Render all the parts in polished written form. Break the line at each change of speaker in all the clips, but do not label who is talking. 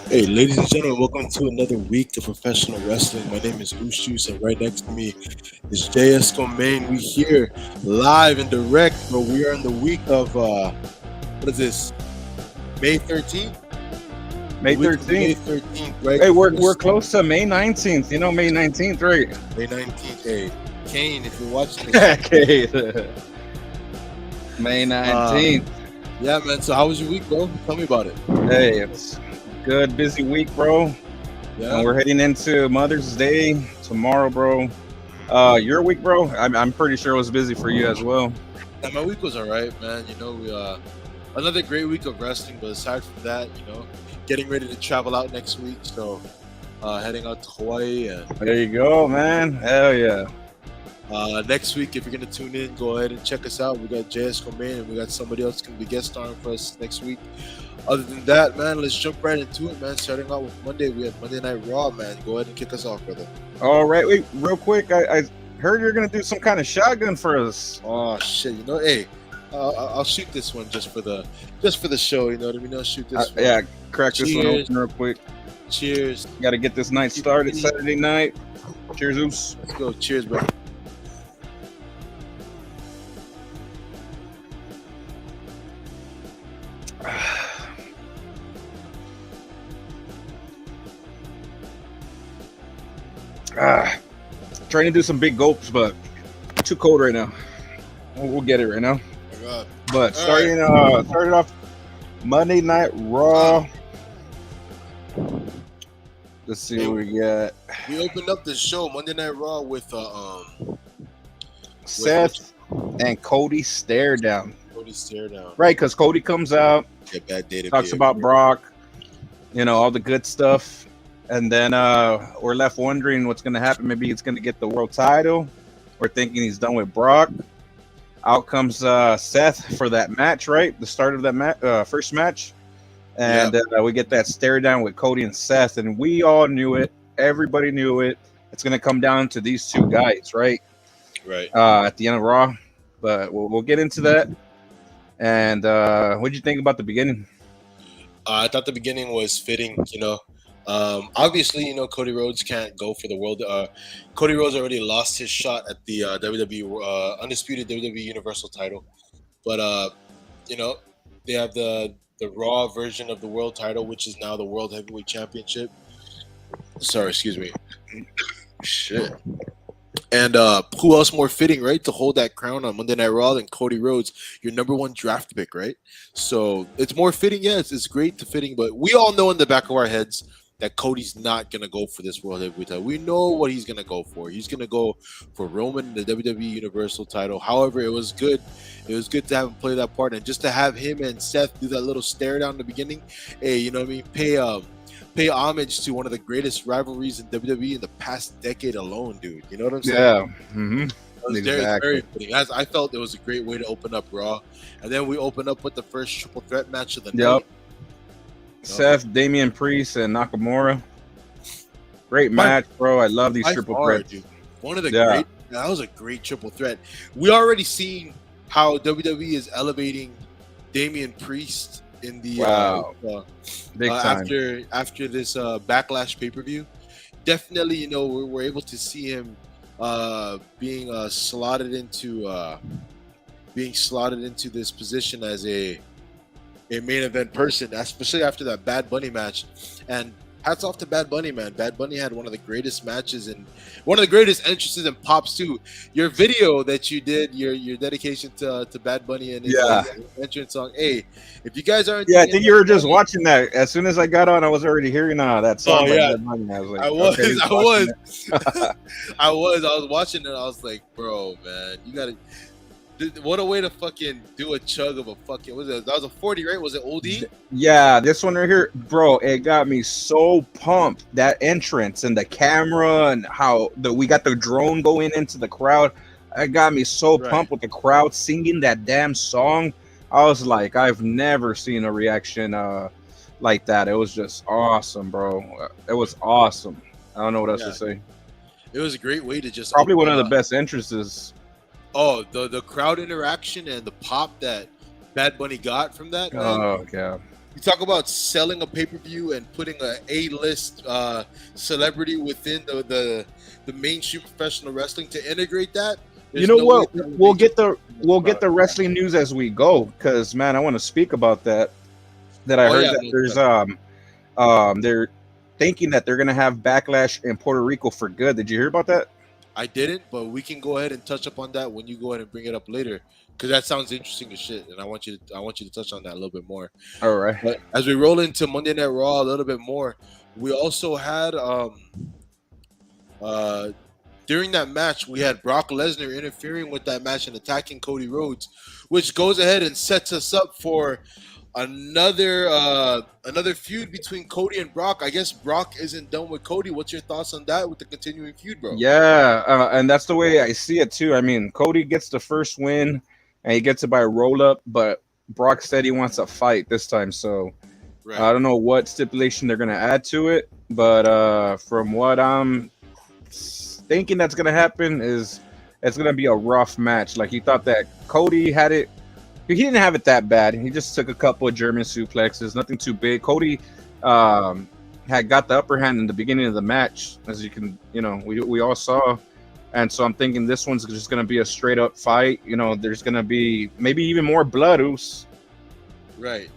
Hey, ladies and gentlemen, welcome to another week of professional wrestling. My name is Ushus, and right next to me is JS Main. We here live and direct, but we are in the week of what is this? May 13th? The
May
week of May
13th.
13th, right?
Hey, we're close to May 19th. You know, May 19th, right?
May 19th. Hey, Kane, if you're watching this,
Okay. May
uh,
19th.
yeah, man. So, how was your week, bro? Tell me about it.
Hey, it's good, busy week, bro. And
Yeah,
we're heading into Mother's Day tomorrow, bro. Your week, bro? I'm pretty sure it was busy for you as well.
yeah, my week was all right, man. You know, we another great week of wrestling, but aside from that, getting ready to travel out next week. So, heading out to Hawaii, and
There you go, man. Hell yeah.
next week, if you're gonna tune in, go ahead and check us out. We got JS Main, and we got somebody else gonna be guest starring for us next week. Other than that, man, let's jump right into it, man. Starting out with Monday, we have Monday Night Raw, man. Go ahead and kick us off, brother.
All right, wait, real quick. I heard you're gonna do some kind of shotgun for us.
Oh shit, hey, I'll shoot this one just for the show. You know what I mean? I'll shoot this. One.
Yeah, crack this one
Cheers.
open real quick.
Cheers.
Got to get this night started Saturday night. Cheers, Oops.
Let's go. Cheers, bro.
Trying to do some big gulps, but too cold right now. We'll get it right now.
Oh my God.
But starting off Monday Night Raw. Let's see what we got.
We opened up the show Monday Night Raw with
Seth and Cody stare down.
Cody stare down.
Right, because Cody comes out,
Yeah, bad day to
talks
be
about Brock, all the good stuff. And then we're left wondering what's going to happen. Maybe he's going to get the world title. We're thinking he's done with Brock. Out comes Seth for that match, right? The start of that first match. And we get that stare down with Cody and Seth. And we all knew it. Everybody knew it. It's going to come down to these two guys, right?
Right.
At the end of Raw. But we'll get into that. And what did you think about the beginning?
I thought the beginning was fitting, obviously, Cody Rhodes can't go for the world. Cody Rhodes already lost his shot at the WWE undisputed WWE Universal title, but they have the Raw version of the world title, which is now the World Heavyweight Championship. Sorry, excuse me. Shit. And who else more fitting, right, to hold that crown on Monday Night Raw than Cody Rhodes, your number one draft pick, right? So it's more fitting. Yes, it's great to fitting, but we all know in the back of our heads that Cody's not going to go for this World Heavyweight title. We know what he's going to go for. He's going to go for Roman, the WWE Universal title. However, it was good. It was good to have him play that part. And just to have him and Seth do that little stare down in the beginning, hey, you know what I mean? Pay homage to one of the greatest rivalries in WWE in the past decade alone, dude. You know what I'm saying?
Yeah. Mm-hmm.
It was very fitting. As I felt it was a great way to open up Raw. And then we open up with the first triple threat match of the night.
Seth, Damian Priest, and Nakamura. Great match, bro. I love these triple threats.
Dude. One of the great. That was a great triple threat. We already seen how WWE is elevating Damian Priest in the
big time
after this Backlash pay-per-view. Definitely, we're able to see him being slotted into this position as a main event person, especially after that Bad Bunny match. And hats off to Bad Bunny, man. Bad Bunny had one of the greatest matches and one of the greatest entrances and pops too. Your video that you did, your dedication to Bad Bunny and his entrance song. Hey, if you guys aren't,
I think you were just watching that. As soon as I got on, I was already hearing that song.
Oh yeah,
Bad Bunny. I was like,
I was watching it. I was like, bro, man, you gotta. What a way to fucking do a chug of a fucking, that was a 40, right? Was it OD?
Yeah, this one right here, bro, it got me so pumped. That entrance and the camera and how we got the drone going into the crowd. It got me so pumped with the crowd singing that damn song. I was like, I've never seen a reaction like that. It was just awesome, bro. It was awesome. I don't know what else to say.
It was a great way to just
probably one of the best entrances.
Oh, the crowd interaction and the pop that Bad Bunny got from that. Man.
Oh yeah,
you talk about selling a pay-per-view and putting a A-list celebrity within the mainstream professional wrestling to integrate that.
You
There's
know
no way
what?
that would
We'll
make
get
it
the we'll get the
product.
wrestling news as we go, because man, I want to speak about that. That I
Oh
heard
yeah,
that
no,
there's they're thinking that they're gonna have backlash in Puerto Rico for good. Did you hear about that?
I didn't, but we can go ahead and touch up on that when you go ahead and bring it up later, because that sounds interesting as shit, and I want you to touch on that a little bit more.
All right.
But as we roll into Monday Night Raw a little bit more, we also had uh during that match we had Brock Lesnar interfering with that match and attacking Cody Rhodes, which goes ahead and sets us up for another feud between Cody and Brock. I guess Brock isn't done with Cody. What's your thoughts on that with the continuing feud, bro?
Yeah, and that's the way I see it too. I mean, Cody gets the first win, and he gets it by a roll up, but Brock said he wants a fight this time, so
Right.
I don't know what stipulation they're gonna add to it. But from what I'm thinking that's gonna happen is it's gonna be a rough match. Like he thought that Cody had it. He didn't have it that bad. He just took a couple of German suplexes, nothing too big. Cody had got the upper hand in the beginning of the match, as you can, we all saw. And so I'm thinking this one's just going to be a straight up fight. There's going to be maybe even more blood oos.
Right.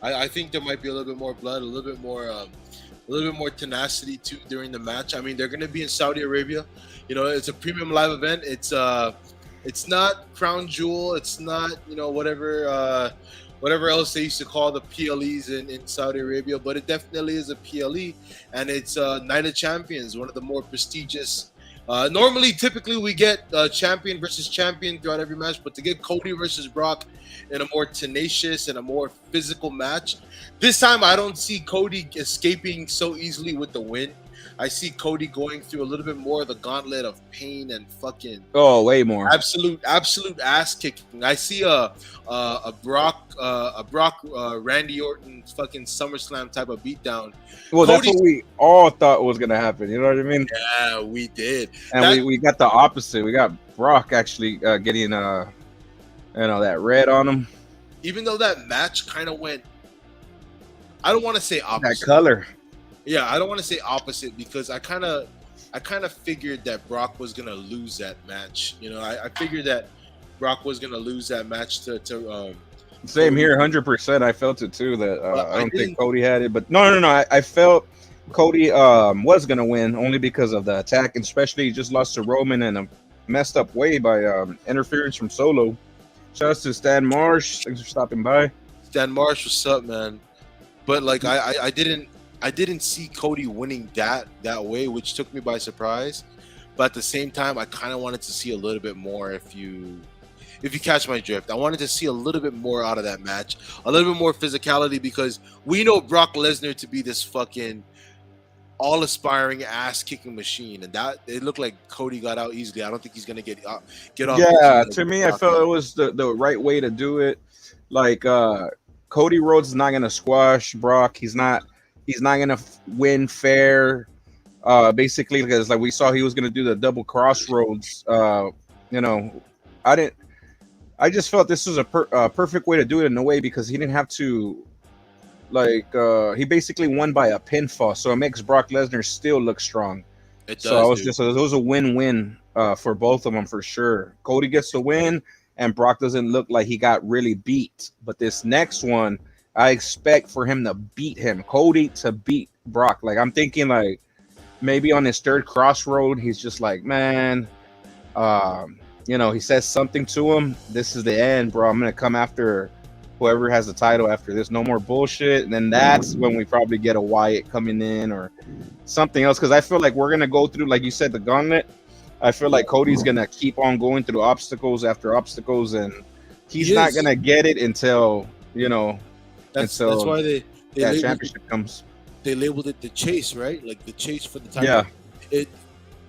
I think there might be a little bit more blood, a little bit more tenacity too during the match. I mean, they're going to be in Saudi Arabia. It's a premium live event. It's not Crown Jewel. It's not whatever else they used to call the PLEs in Saudi Arabia, but it definitely is a PLE, and it's Night of Champions, one of the more prestigious. Typically we get champion versus champion throughout every match, but to get Cody versus Brock in a more tenacious and a more physical match, this time I don't see Cody escaping so easily with the win. I see Cody going through a little bit more of the gauntlet of pain and fucking
way more
absolute ass kicking. I see a Brock Randy Orton fucking SummerSlam type of beatdown.
Well, that's what we all thought was gonna happen. You know what I mean?
Yeah, we did,
and we got the opposite. We got Brock actually getting that red on him.
Even though that match kind of went, I don't want to say opposite.
That color.
Yeah, I don't want to say opposite because I kind of figured that Brock was gonna lose that match. I figured that Brock was gonna lose that match to
Same
Cody.
here, 100%. I felt it too. That I don't think Cody had it, but no. I felt Cody was gonna win only because of the attack, and especially he just lost to Roman in a messed up way by interference from Solo. Shout out to Stan Marsh. Thanks for stopping by.
Stan Marsh, what's up, man? But like I didn't see Cody winning that way, which took me by surprise. But at the same time, I kind of wanted to see a little bit more. If you catch my drift, I wanted to see a little bit more out of that match, a little bit more physicality, because we know Brock Lesnar to be this fucking all-aspiring ass-kicking machine, and that it looked like Cody got out easily. I don't think he's gonna get off.
Yeah, to me, I felt it was the right way to do it. Like Cody Rhodes is not gonna squash Brock. He's not gonna win fair. Basically, because like we saw, he was gonna do the double crossroads. I just felt this was a perfect way to do it in a way, because he didn't have to. He basically won by a pinfall, so it makes Brock Lesnar still look strong.
It does.
So it was a win-win for both of them for sure. Cody gets the win, and Brock doesn't look like he got really beat. But this next one, I expect for him to beat him, Cody to beat Brock. Like I'm thinking, like maybe on his third crossroad, he's just like, man, he says something to him. This is the end, bro. I'm gonna come after whoever has the title after this. No more bullshit. And then that's when we probably get a Wyatt coming in or something else. Because I feel like we're gonna go through, like you said, the gauntlet. I feel like Cody's gonna keep on going through obstacles after obstacles, and he's not gonna get it until
that's why they
that championship comes.
They labeled it the chase, right? Like the chase for the title. Yeah.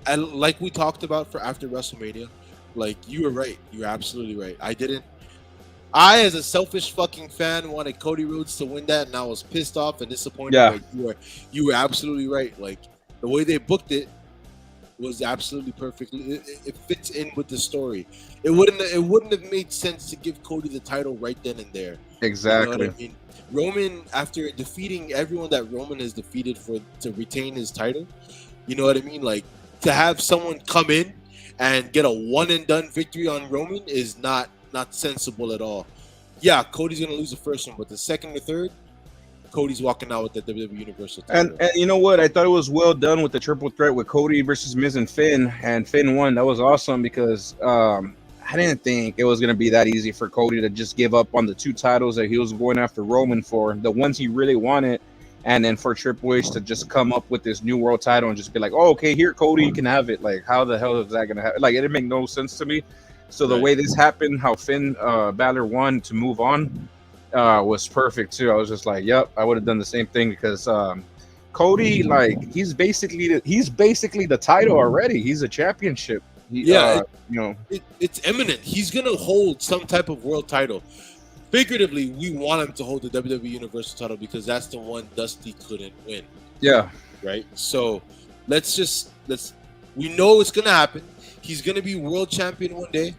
And like we talked about for after WrestleMania, like you were right. You're absolutely right. I, as a selfish fucking fan, wanted Cody Rhodes to win that, and I was pissed off and disappointed.
Yeah.
Like, you were absolutely right. Like the way they booked it was absolutely perfect. It fits in with the story. It wouldn't have made sense to give Cody the title right then and there.
Exactly.
You know what I mean? Roman, after defeating everyone that Roman has defeated for to retain his title, you know what I mean? Like to have someone come in and get a one and done victory on Roman is not sensible at all. Yeah, Cody's gonna lose the first one, but the second or third, Cody's walking out with the WWE Universal title.
And you know what? I thought it was well done with the triple threat with Cody versus Miz and Finn won. That was awesome because I didn't think it was gonna be that easy for Cody to just give up on the two titles that he was going after Roman for, the ones he really wanted, and then for Triple H to just come up with this new world title and just be like, "Oh, okay, here, Cody, you can have it." Like, how the hell is that gonna happen? Like, it didn't make no sense to me. So the
Right.
way this happened, how Finn Balor won to move on, was perfect too. I was just like, "Yep, I would have done the same thing," because Cody, like, he's basically the title already. He's a championship. He,
Yeah,
you know,
it's imminent. He's gonna hold some type of world title. Figuratively, we want him to hold the WWE Universal title because that's the one Dusty couldn't win,
yeah,
right? So let's we know it's gonna happen. He's gonna be world champion one day.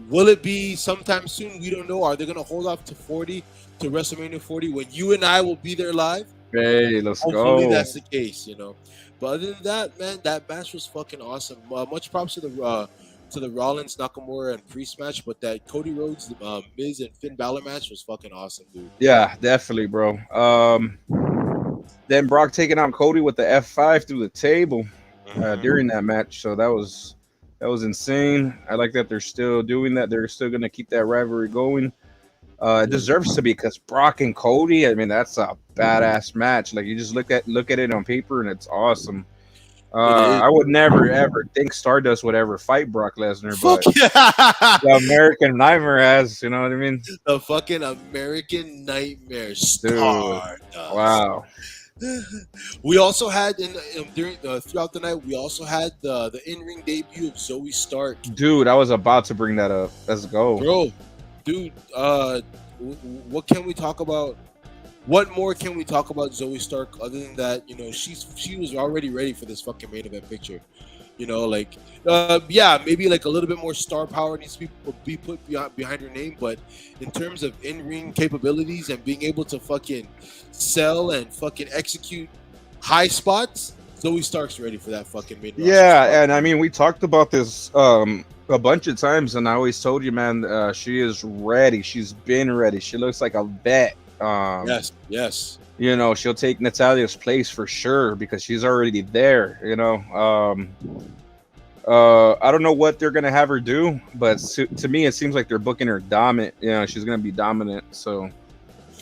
Will it be sometime soon? We don't know. Are they gonna hold off to 40 to WrestleMania 40 when you and I will be there live?
hey, let's
Hopefully
go.
that's the case, you know. But other than that, man, that match was fucking awesome. Much props to the Rollins, Nakamura, and Priest match, but that Cody Rhodes, Miz, and Finn Balor match was fucking awesome, dude.
Yeah, definitely, bro. Then Brock taking out Cody with the F5 through the table during that match. So that was insane. I like that they're still doing that. They're still gonna keep that rivalry going. It deserves to be because Brock and Cody. I mean, that's a badass match. Like, you just look at it on paper and it's awesome.
It is.
I would never ever think Stardust would ever fight Brock Lesnar,
Fuck
but
yeah!
the American Nightmare has. You know what I mean?
The fucking American Nightmare star.
Wow.
We also had during throughout the night. We also had the in ring debut of Zoe Stark.
Dude, I was about to bring that up. Let's go.
Bro, dude, what can we talk about? What more can we talk about Zoe Stark other than that? You know, she was already ready for this fucking main event picture. You know, like, yeah, maybe like a little bit more star power needs to be put behind her name, but in terms of in-ring capabilities and being able to fucking sell and fucking execute high spots, Zoe Stark's ready for that fucking main roster spot.
Yeah, and I mean, we talked about this a bunch of times, and I always told you, man, she is ready. She's been ready. She looks like a vet.
Yes.
You know, she'll take Natalia's place for sure because she's already there. You know, I don't know what they're gonna have her do, but to me, it seems like they're booking her dominant. You know, she's gonna be dominant. So,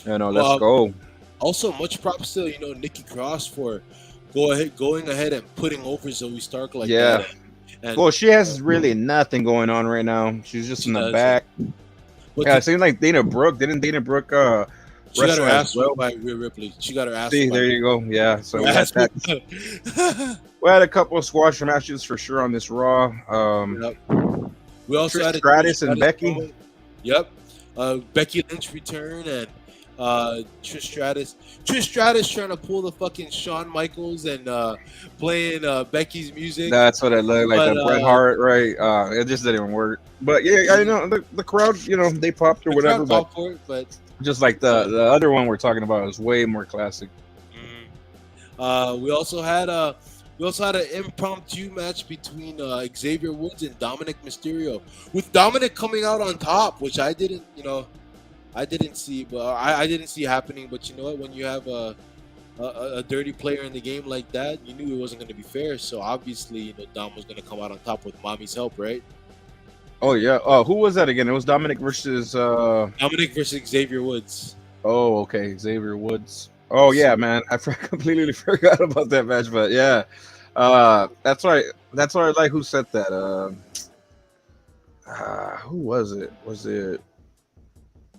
you know, let's go.
Also, much props to Nikki Cross for going ahead and putting over Zoe Stark like that. And
Well, she has really nothing going on right now. She's just in the back.
but
Yeah, it seems like Dana Brooke. Didn't Dana Brooke
she got her
wrestle
ass
as well?
whooped by Rhea Ripley. She got her ass
See,
whooped by
there you go. Yeah, so we
her
had,
ass
that.
whooped.
We had a couple of squash matches for sure on this Raw.
Yep. We also
Trish
had a
Stratus and Becky.
promo. Yep. Becky Lynch return and Trish Stratus. Trish Stratus trying to pull the fucking Shawn Michaels and playing Becky's music.
That's what it looked like.
But,
The Bret Hart, right? It just didn't work. But yeah, I know the crowd. You know, they popped or
The
whatever.
crowd
But
fought for it, but
just like the other one we're talking about is way more classic.
we also had an impromptu match between Xavier Woods and Dominic Mysterio, with Dominic coming out on top, which I didn't see, but I didn't see happening. But you know what? When you have a dirty player in the game like that, you knew it wasn't going to be fair. So obviously, Dom was going to come out on top with Mommy's help, right?
Oh yeah. Who was that again? It was Dominic versus.
Dominic versus Xavier Woods.
Oh, okay, Xavier Woods. Oh yeah, man, I completely forgot about that match, but yeah, that's why I like who said that. Who was it? Was it?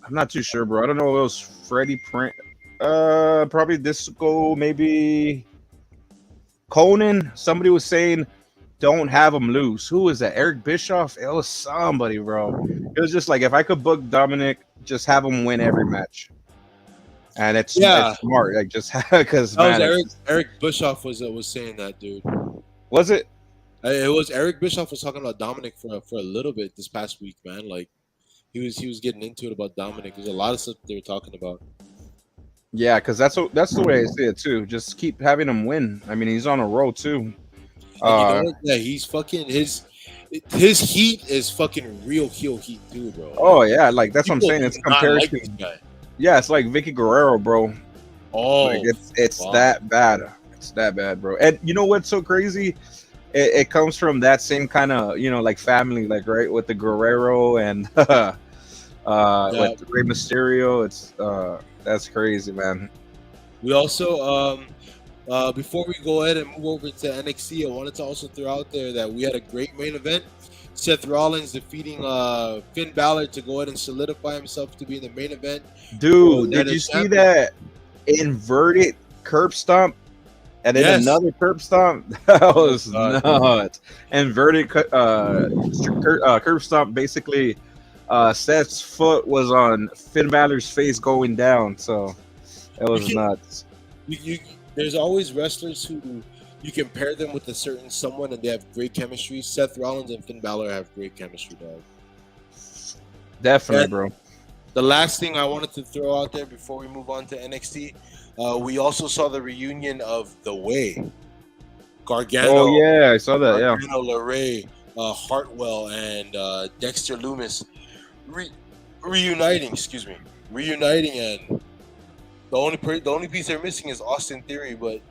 I'm not too sure, bro. I don't know if it was Freddie Prince. Probably Disco, maybe Conan. Somebody was saying, "Don't have him loose." Who was that? Eric Bischoff? It was somebody, bro. It was just like, if I could book Dominic, just have him win every match. And it's smart, like, just because
Eric Bischoff was saying that, dude.
Was it?
It was Eric Bischoff was talking about Dominic for a little bit this past week, man. Like he was getting into it about Dominic. There's a lot of stuff they were talking about.
Yeah, because that's the way I see it too. Just keep having him win. I mean, he's on a roll too.
And you know
Uh,
what? Yeah, he's fucking his heat is fucking real heel heat too, bro. Like
oh yeah, like that's what I'm
people
saying.
do
It's
not
compared
like
to
this guy.
yeah, it's like Vicky Guerrero, bro. Like
Oh,
it's
wow.
that bad. It's that bad, bro. And you know what's so crazy? It comes from that same kind of like family, like right with the Guerrero and
Yeah.
with Rey Mysterio. It's that's crazy, man.
We also before we go ahead and move over to NXT, I wanted to also throw out there that we had a great main event. Seth Rollins defeating Finn Balor to go ahead and solidify himself to be in the main event for
Dude,
Night
did
of
you see
Champions.
that inverted curb stomp and then
Yes.
another curb stomp? That
Oh
was
God.
nuts. Inverted curb stomp basically. Seth's foot was on Finn Balor's face going down, so it
You
was
can
nuts.
you there's always wrestlers who you can pair them with a certain someone and they have great chemistry. Seth Rollins and Finn Balor have great chemistry, dog.
Definitely,
And
bro.
the last thing I wanted to throw out there before we move on to NXT, we also saw the reunion of The Way,
Oh
Gargano,
yeah, I saw that. Yeah,
LeRae, Hartwell, and Dexter Loomis re- reuniting. Excuse me, reuniting, and the only piece they're missing is Austin Theory, but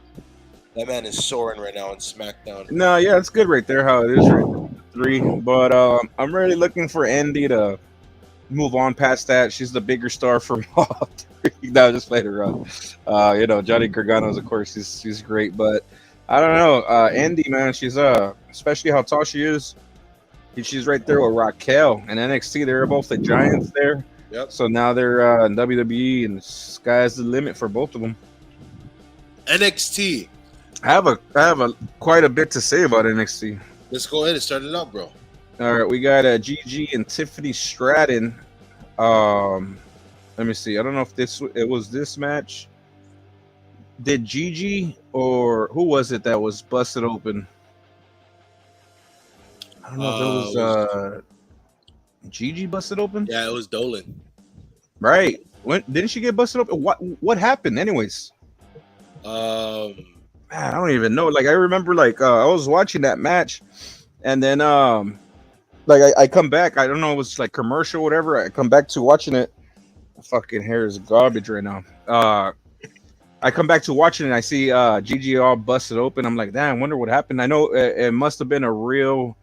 that man is soaring right now on SmackDown.
no, yeah, it's good right there how it is right there, 3. But I'm really looking for Andy to move on past that. She's the bigger star from all 3. No, just played her up. Johnny Gargano's of course she's great, but I don't know. Andy, man, she's especially how tall she is. She's right there with Raquel and NXT. They're both the giants there.
Yep.
So now they're in WWE, and the sky's the limit for both of them.
NXT.
I have a quite a bit to say about NXT.
Let's go ahead and start it up, bro.
All right, we got Gigi and Tiffany Stratton. Let me see. I don't know if it was this match. Did Gigi or who was it that was busted open? I don't know if it was Gigi busted open.
Yeah, it was Dolan.
Right. When didn't she get busted open? What happened? Anyways,
Um,
man, I don't even know. Like I remember, like I was watching that match, and then like I come back. I don't know. It was like commercial, whatever. I come back to watching it. My fucking hair is garbage right now. I come back to watching it. I see Gigi all busted open. I'm like, damn, I wonder what happened. I know it must have been a real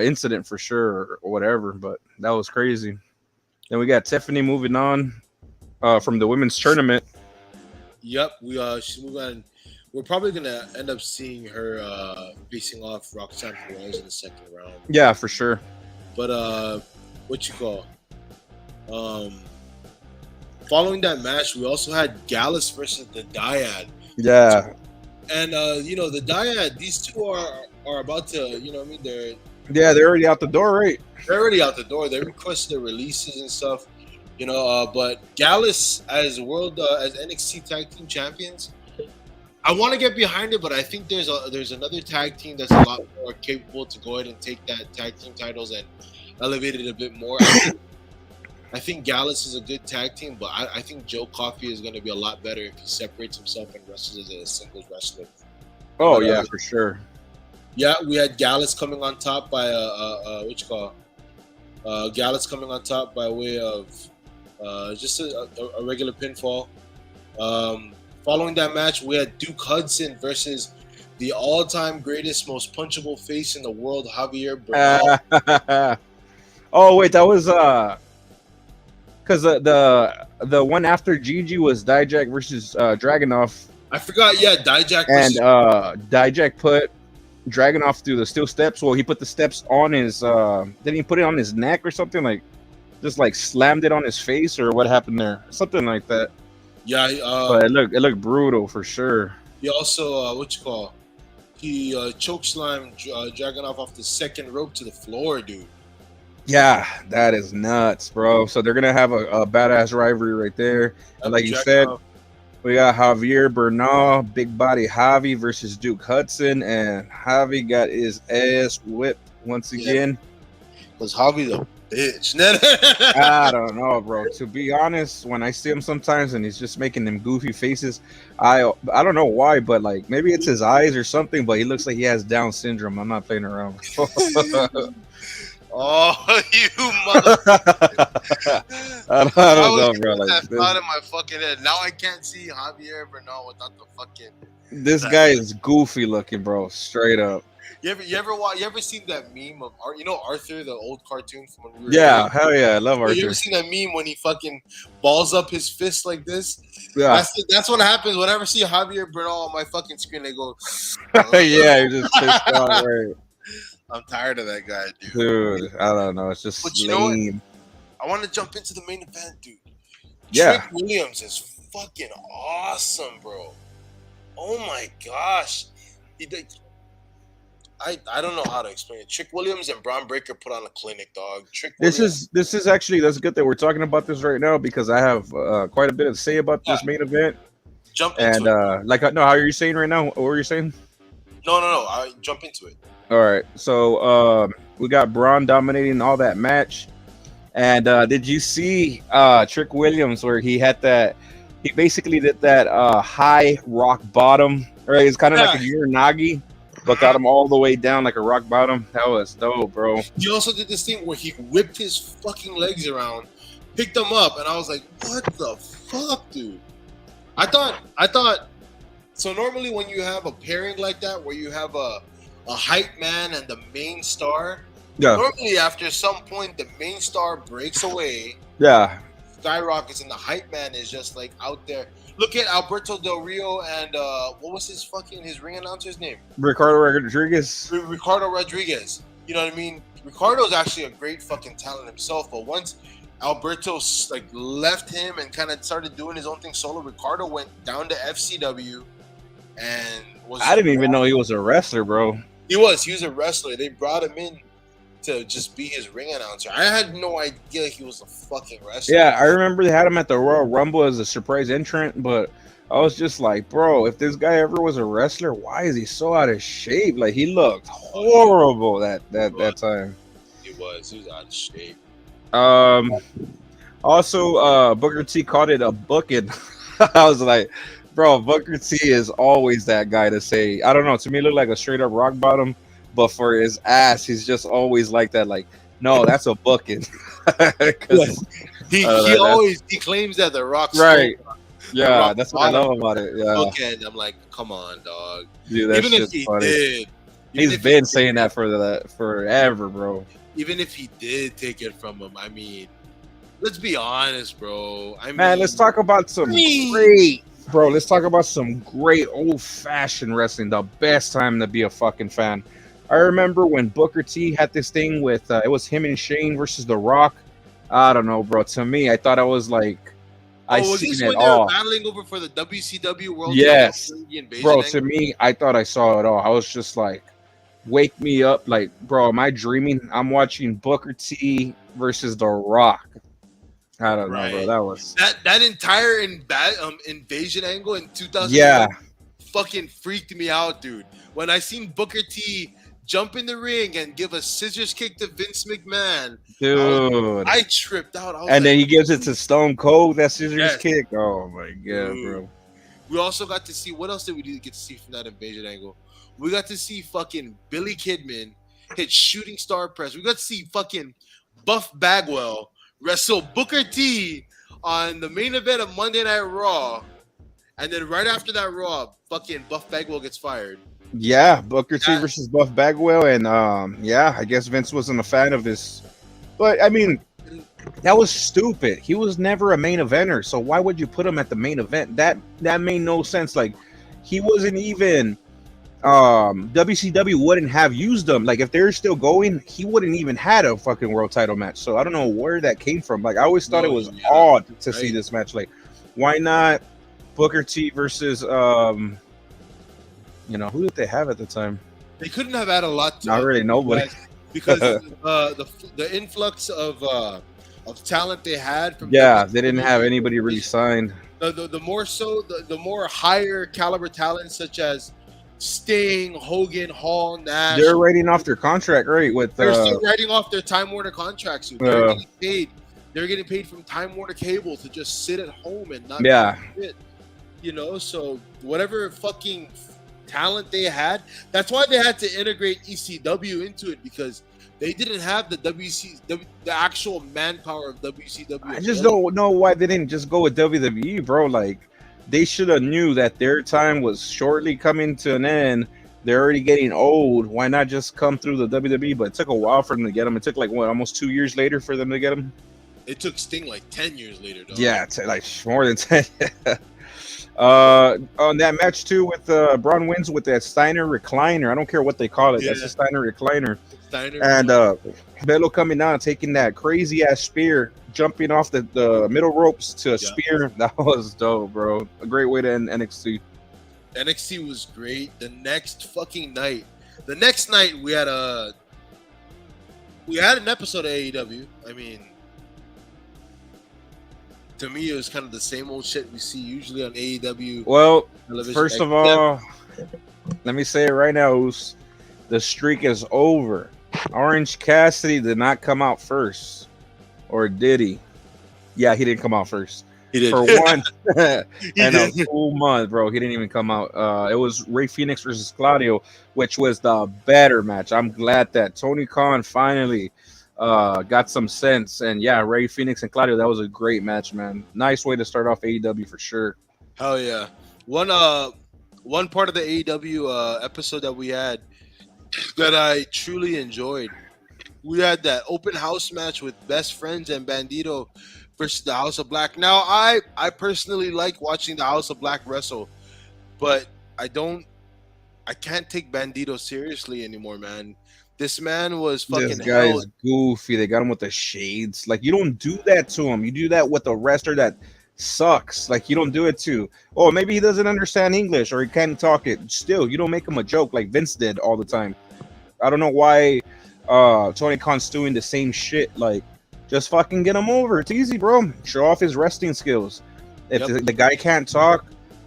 incident for sure or whatever, but that was crazy. Then we got Tiffany moving on from the women's tournament.
yep, she's moving on. We're probably gonna end up seeing her facing off Roxanne Perez in the second round.
Yeah, for sure.
But what you call? Um, following that match, we also had Gallus versus the Dyad,
Yeah,
and the Dyad. These two are about to, what I mean,
they're already out the door, right?
they're already out the door. They requested their releases and stuff, but Gallus as as NXT Tag Team Champions, I want to get behind it, but I think there's another tag team that's a lot more capable to go ahead and take that tag team titles and elevate it a bit more. I think Gallus is a good tag team, but I think Joe Coffey is going to be a lot better if he separates himself and wrestles as a singles wrestler.
Oh
But,
yeah, for sure.
Yeah, we had Gallus coming on top by Gallus coming on top by way of just a regular pinfall. Following that match, we had Duke Hudson versus the all-time greatest, most punchable face in the world, Javier Bernal.
Oh wait, that was because the one after Gigi was Dijak versus Dragunov,
I forgot. Yeah, Dijak
and
versus
Dijak put Dragunov through the steel steps. Well, he put the steps on his. Didn't he put it on his neck or something? Like just like slammed it on his face, or what happened there? Something like that.
yeah.
But it looked brutal for sure.
He also he chokeslammed Dragunov off the second rope to the floor, dude.
Yeah, that is nuts, bro. So they're gonna have a badass rivalry right there. And like you said, we got Javier Bernal, big body Javi versus Duke Hudson, and Javi got his ass whipped once
Yeah.
again.
Because Javi, bitch.
I don't know, bro. To be honest, when I see him sometimes and he's just making them goofy faces, I don't know why, but like maybe it's his eyes or something. But he looks like he has Down syndrome. I'm not playing around.
Oh, you mother!
I don't know, bro. Like
That thought in my fucking head. Now I can't see Javier Bernal without the fucking.
this guy is goofy looking, bro. Straight up.
You ever seen that meme of Arthur, the old cartoon from when we were
Yeah,
kids?
hell yeah, I love
You
Arthur.
ever seen that meme when he fucking balls up his fist like this?
Yeah,
That's what happens whenever I see Javier Bernal on my fucking screen. I go,
yeah, you're just pissed off, right?
I'm tired of that guy, dude.
Dude, I don't know. It's just
But you know what?
lame.
I want to jump into the main event, dude.
Yeah.
Trick Williams is fucking awesome, bro. Oh my gosh. I don't know how to explain it. Trick Williams and Braun Breaker put on a clinic, dog.
This is actually, that's good that we're talking about this right now because I have quite a bit to say about this main event.
Jump into
And no, how are you saying right now? What were you saying?
No. I jump into it.
All right, so we got Braun dominating all that match, and did you see Trick Williams where he had that? He basically did that high rock bottom, right? It's kind of like a Uranagi, but got him all the way down like a rock bottom. That was dope, bro.
He also did this thing where he whipped his fucking legs around, picked them up, and I was like, "What the fuck, dude?" I thought. So normally when you have a pairing like that, where you have a hype man and the main star, normally after some point the main star breaks away.
Yeah.
Skyrockets and the hype man is just like out there. Look at Alberto Del Rio and what was his ring announcer's name?
Ricardo Rodriguez.
Ricardo Rodriguez. You know what I mean? Ricardo's actually a great fucking talent himself, but once Alberto like left him and kind of started doing his own thing solo, Ricardo went down to FCW and was.
I didn't even know he was a wrestler, bro.
He was a wrestler. They brought him in to just be his ring announcer. I had no idea he was a fucking wrestler.
Yeah, I remember they had him at the Royal Rumble as a surprise entrant, but I was just like, bro, if this guy ever was a wrestler, why is he so out of shape? Like, he looked horrible that time.
He was out of shape.
Also, Booker T called it a booking. I was like, bro, Booker T is always that guy to say, I don't know, to me, it looked like a straight up rock bottom, but for his ass, he's just always like that. Like, no, that's a booking.
He claims that the Rock's
right. Yeah,
Rock
that's what I love about it. Yeah.
Bookend. I'm like, come on, dog.
Dude, that
even if
shit's
he
funny.
did,
He's been saying that for forever, bro.
Even if he did take it from him, I mean, let's be honest, bro.
Let's talk about some great, bro. Let's talk about some great old-fashioned wrestling. The best time to be a fucking fan. I remember when Booker T had this thing with it was him and Shane versus The Rock. I don't know, bro. To me, I thought I was like,
was this when they were battling over for the WCW World
Yes, bro. To
angle?
me, I thought I saw it all. I was just like, wake me up, like, bro, am I dreaming? I'm watching Booker T versus The Rock. I don't know, bro. That was
that entire invasion angle in 2000.
Yeah,
fucking freaked me out, dude. When I seen Booker T jump in the ring and give a scissors kick to Vince McMahon,
dude,
I tripped out.
And then he gives it to Stone Cold, that scissors kick. Oh my god, bro.
We also got to see, what else did we get to see from that invasion angle? We got to see fucking Billy Kidman hit shooting star press. We got to see fucking Buff Bagwell wrestle Booker T on the main event of Monday Night Raw. And then right after that Raw, fucking Buff Bagwell gets fired.
Yeah, Booker T versus Buff Bagwell. And I guess Vince wasn't a fan of this. But I mean, that was stupid. He was never a main eventer. So why would you put him at the main event? That made no sense. Like, he wasn't even WCW wouldn't have used him. Like, if they're still going, he wouldn't even had a fucking world title match. So I don't know where that came from. Like, I always thought it was odd to see this match. Like, why not Booker T versus who did they have at the time?
They couldn't have had a lot.
Not really nobody.
Because the influx of talent they had from
they didn't have anybody really signed.
The more so the more higher caliber talent, such as Sting, Hogan, Hall, Nash.
They're writing off their contract, right? With
They're still writing off their Time Warner contracts. So they're getting paid. They're getting paid from Time Warner Cable to just sit at home and not do shit. You know, so whatever fucking talent they had, that's why they had to integrate ECW into it, because they didn't have the actual manpower of WCW.
I just don't know why they didn't just go with WWE, bro. Like, they should have knew that their time was shortly coming to an end. They're already getting old. Why not just come through the WWE? But it took a while for them to get them. It took like what, almost 2 years later for them to get them.
It took Sting like 10 years later, though.
Yeah, like more than 10. On that match too, with Braun wins with that Steiner recliner. I don't care what they call it. Yeah. That's a Steiner recliner. Belo coming out, taking that crazy ass spear, jumping off the middle ropes to a spear. That was dope, bro. A great way to end NXT.
NXT was great. The next night we had an episode of AEW. I mean, to me, it was kind of the same old shit we see usually on AEW.
Well, television. First of all, let me say it right now, the streak is over. Orange Cassidy did not come out first, or did he? Yeah, he didn't come out first.
He did
for one and a full month, bro. He didn't even come out. It was Rey Fenix versus Claudio, which was the better match. I'm glad that Tony Khan finally got some sense. And yeah, Rey Fenix and Claudio, that was a great match, man. Nice way to start off AEW for sure.
Hell yeah. One part of the AEW episode that we had that I truly enjoyed, we had that open house match with Best Friends and Bandito versus the House of Black. Now, I personally like watching the House of Black wrestle, but I can't take Bandito seriously anymore, man. This man was fucking
This guy's goofy. They got him with the shades. Like, you don't do that to him. You do that with a wrestler that sucks. Like, you don't do it to, oh, maybe he doesn't understand English or he can't talk it. Still, you don't make him a joke like Vince did all the time. I don't know why Tony Khan's doing the same shit. Like, just fucking get him over. It's easy, bro. Show off his wrestling skills. If the guy can't talk,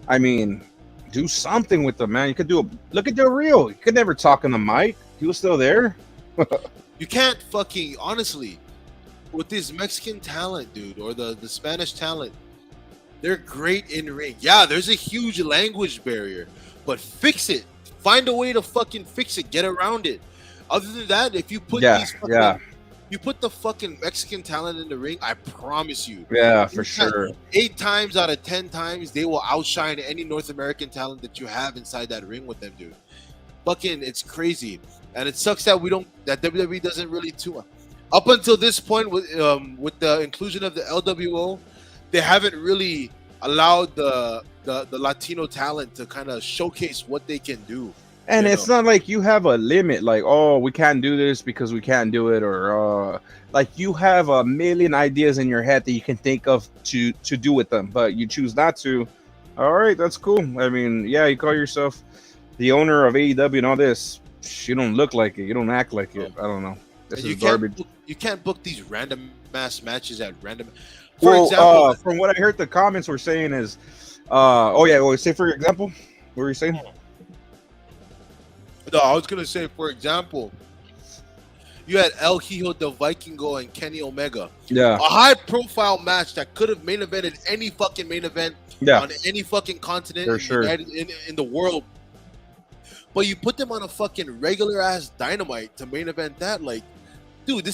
I mean, do something with him, man. You could look at Del Rio. You could never talk on the mic. He was still there.
You can't fucking, honestly, with this Mexican talent, dude, or the Spanish talent, they're great in ring. Yeah, there's a huge language barrier, but fix it. Find a way to fucking fix it. Get around it. Other than that, if you put you put the fucking Mexican talent in the ring, I promise you.
Yeah, for sure.
8 times out of 10 times, they will outshine any North American talent that you have inside that ring with them, dude. Fucking, it's crazy. And it sucks that WWE doesn't really up until this point with the inclusion of the LWO, they haven't really allowed the Latino talent to kind of showcase what they can do.
And it's not like you have a limit, like, oh, we can't do this because we can't do it, or like you have a million ideas in your head that you can think of to do with them, but you choose not to. All right, that's cool. I mean, yeah, you call yourself the owner of AEW and all this. You don't look like it. You don't act like it. I don't know. This is garbage.
You can't book these random mass matches at random.
For example, from what I heard, the comments were saying is, say for example, what were you saying?
No, I was gonna say, for example, you had El Hijo del Vikingo and Kenny Omega.
Yeah,
a high-profile match that could have main evented any fucking main event on any fucking continent in the world. But you put them on a fucking regular-ass Dynamite to main event that. Like, dude,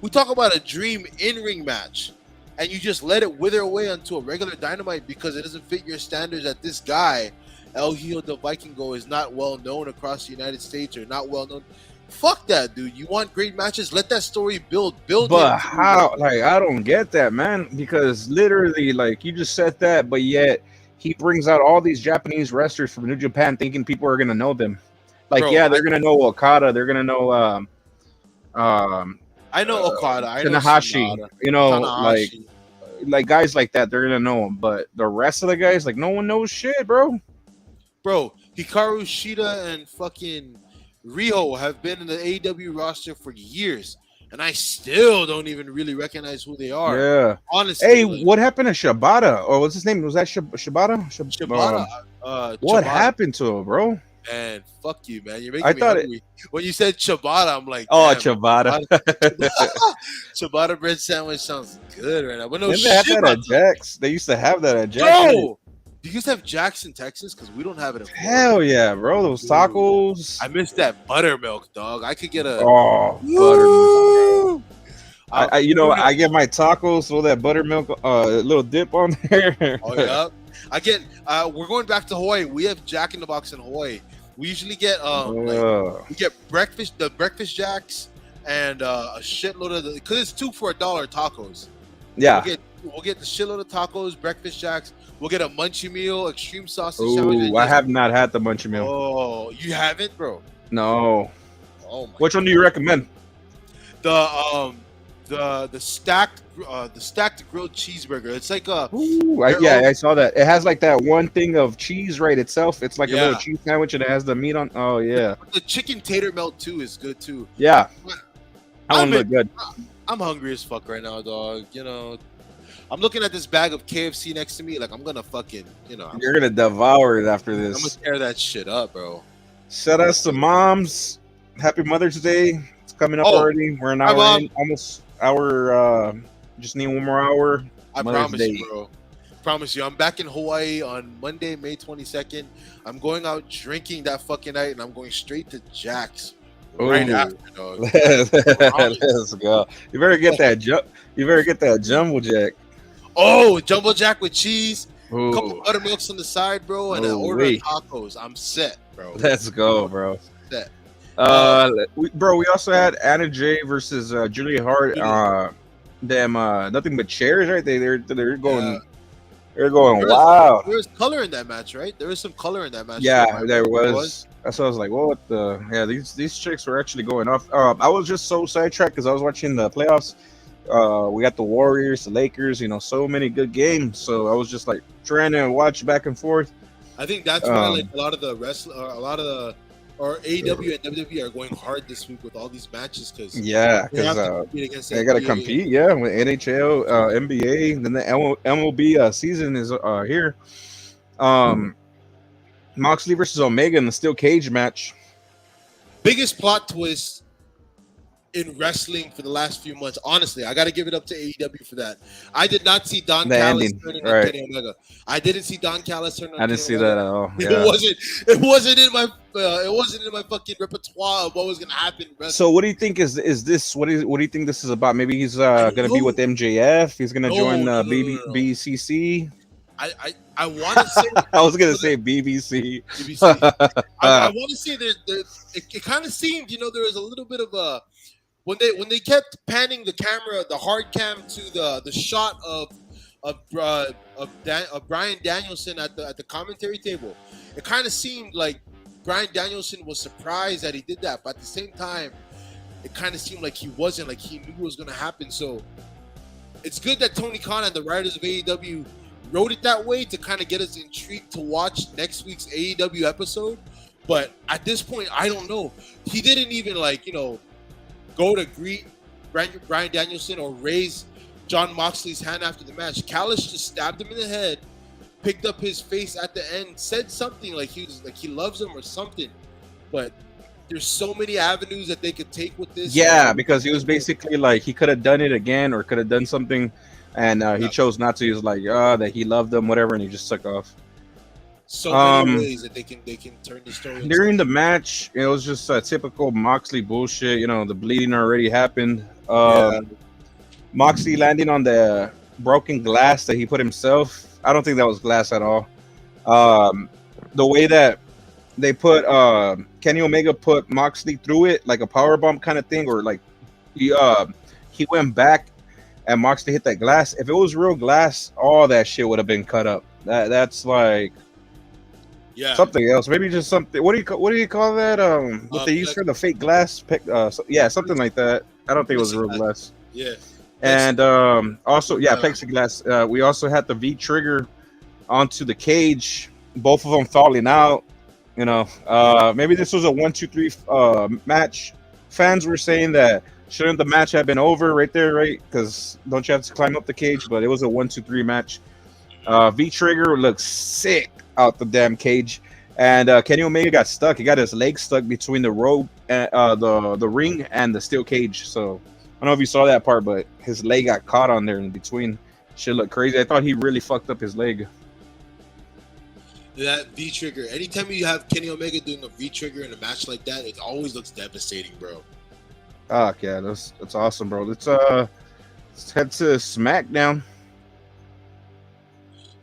we talk about a dream in-ring match, and you just let it wither away onto a regular Dynamite because it doesn't fit your standards that this guy, El Hijo del Vikingo, is not well known across the United States or not well known. Fuck that, dude. You want great matches? Let that story build.
But how? Like, I don't get that, man. Because literally, like, you just said that, but yet he brings out all these Japanese wrestlers from New Japan, thinking people are gonna know them. Like, bro, they're gonna know Okada. They're gonna know.
I know Okada. I know
Tanahashi. You know, like guys like that. They're gonna know them. But the rest of the guys, like, no one knows shit, bro.
Bro, Hikaru Shida and fucking Riho have been in the AEW roster for years, and I still don't even really recognize who they are.
Yeah,
honestly.
Hey, what happened to Shibata? Or what's his name? Was that Shibata?
Shibata.
What happened to him, bro?
Man, fuck you, man. You're
I
making me
thought it.
hungry. When you said ciabatta, I'm like,
Oh,
damn,
ciabatta.
ciabatta bread sandwich sounds good right now. But no
Didn't they have
shit,
that
about
at Jack's? They used to have that at Jack's.
bro. Do you guys have Jack's in Texas? Because we don't have it in Florida.
Hell yeah, bro! Those
Dude,
tacos.
I miss that buttermilk, dog. I could get a.
Oh, buttermilk.
Woo!
I get my tacos with that buttermilk, little dip on there.
Oh yeah. I get. We're going back to Hawaii. We have Jack in the Box in Hawaii. We usually get we get the breakfast jacks, and a shitload of because it's 2 for $1 tacos.
Yeah.
We'll get the shitload of tacos, breakfast jacks. We'll get a munchie meal, extreme sausage sandwich.
Ooh, I have not had the munchie meal.
Oh, you haven't, bro?
No.
Oh my.
Which one do you recommend?
The stacked grilled cheeseburger. It's like a
Ooh, I saw that. It has like that one thing of cheese right itself. It's like a
Yeah.
little cheese sandwich and it has the meat on. Oh yeah.
the chicken tater melt too is good too.
Yeah. That
I'm
one look good.
I'm hungry as fuck right now, dog. You know, I'm looking at this bag of KFC next to me, like I'm gonna fucking, I'm
You're gonna devour it after
gonna
this.
tear that shit up, bro.
Shout out to moms. Happy Mother's Day. It's coming up
Oh,
already. We're an
hi,
hour
Mom.
in, almost hour. Just need one more hour.
I
Mother's
promise
Day.
you, bro. Promise you. I'm back in Hawaii on Monday, May 22nd. I'm going out drinking that fucking night, and I'm going straight to Jack's right
Ooh.
after, dog.
Let's go. You better get that You better get that jumbo jack.
Oh, jumbo jack with cheese, a couple
Ooh,
buttermilks on the side, bro, and an
Ooh,
order of
wee.
tacos. I'm set, bro.
let's go, bro.
Set.
We also had Anna Jay versus Julia Hart. Nothing but chairs, right? They're going.
Yeah.
They're going.
There was-
Wow.
There was color in that match, right? There was some color in that match.
Yeah, there
It
was. That's why I was like, well, what the? Yeah, these chicks were actually going off. I was just so sidetracked because I was watching the playoffs. We got the Warriors, the Lakers. So many good games. So I was just like trying to watch back and forth.
I think that's why like a lot of the AEW and WWE are going hard this week with all these matches because
Yeah,
they have
because
to compete against
they got to
NBA.
compete. Yeah, with NHL, NBA, then the MLB season is here. Moxley versus Omega in the steel cage match.
Biggest plot twist in wrestling for the last few months. Honestly, I got to give it up to AEW for that. I did not see Don
The
Callis
ending,
turning
right.
on Kenny Omega. I didn't see Don Callis turn on.
I didn't
Kenny
see
Omega.
that at all.
It
Yeah.
wasn't in my fucking repertoire of what was gonna happen. in wrestling.
So what do you think is this? What do you think this is about? Maybe he's gonna be
know.
with MJF. He's gonna
No,
join
no,
BCC.
I want to say
I was gonna say BBC.
BBC. I want to say it kind of seemed, there was a little bit of a when they kept panning the camera, the hard cam to the shot of Brian Danielson at the commentary table. It kind of seemed like Brian Danielson was surprised that he did that, but at the same time, it kind of seemed like he wasn't, like he knew it was going to happen. So it's good that Tony Khan and the writers of AEW wrote it that way to kind of get us intrigued to watch next week's AEW episode. But at this point, I don't know. He didn't even go to greet Brian Danielson or raise John Moxley's hand after the match. Callis just stabbed him in the head, picked up his face at the end, said something like he loves him or something. But there's so many avenues that they could take with this.
Yeah, because he was basically like he could have done it again or could have done something, and he chose not to. He was like, that he loved them, whatever, and he just took off.
So many ways that they can turn the story.
During the match, it was just typical Moxley bullshit. The bleeding already happened. Moxley landing on the broken glass that he put himself. I don't think that was glass at all. The way that they put Kenny Omega put Moxley through it like a power bomb kind of thing, or like he went back and Moxley hit that glass. If it was real glass, all that shit would have been cut up. That's like something else. Maybe just something. What do you call that? What they use for the fake glass? Something like that. I don't think it was real glass.
Yeah.
And also, plexiglass. We also had the V trigger onto the cage. Both of them falling out. Maybe this was a 1-2-3 match. Fans were saying that shouldn't the match have been over right there, right? Because don't you have to climb up the cage? But it was a 1-2-3 match. V trigger looks sick out the damn cage, And Kenny Omega got stuck. He got his leg stuck between the rope, the ring, and the steel cage. So I don't know if you saw that part, but his leg got caught on there in between. Shit looked crazy. I thought he really fucked up his leg.
That V trigger. Anytime you have Kenny Omega doing a V trigger in a match like that, it always looks devastating, bro.
Oh yeah, that's awesome, bro. Let's head to SmackDown.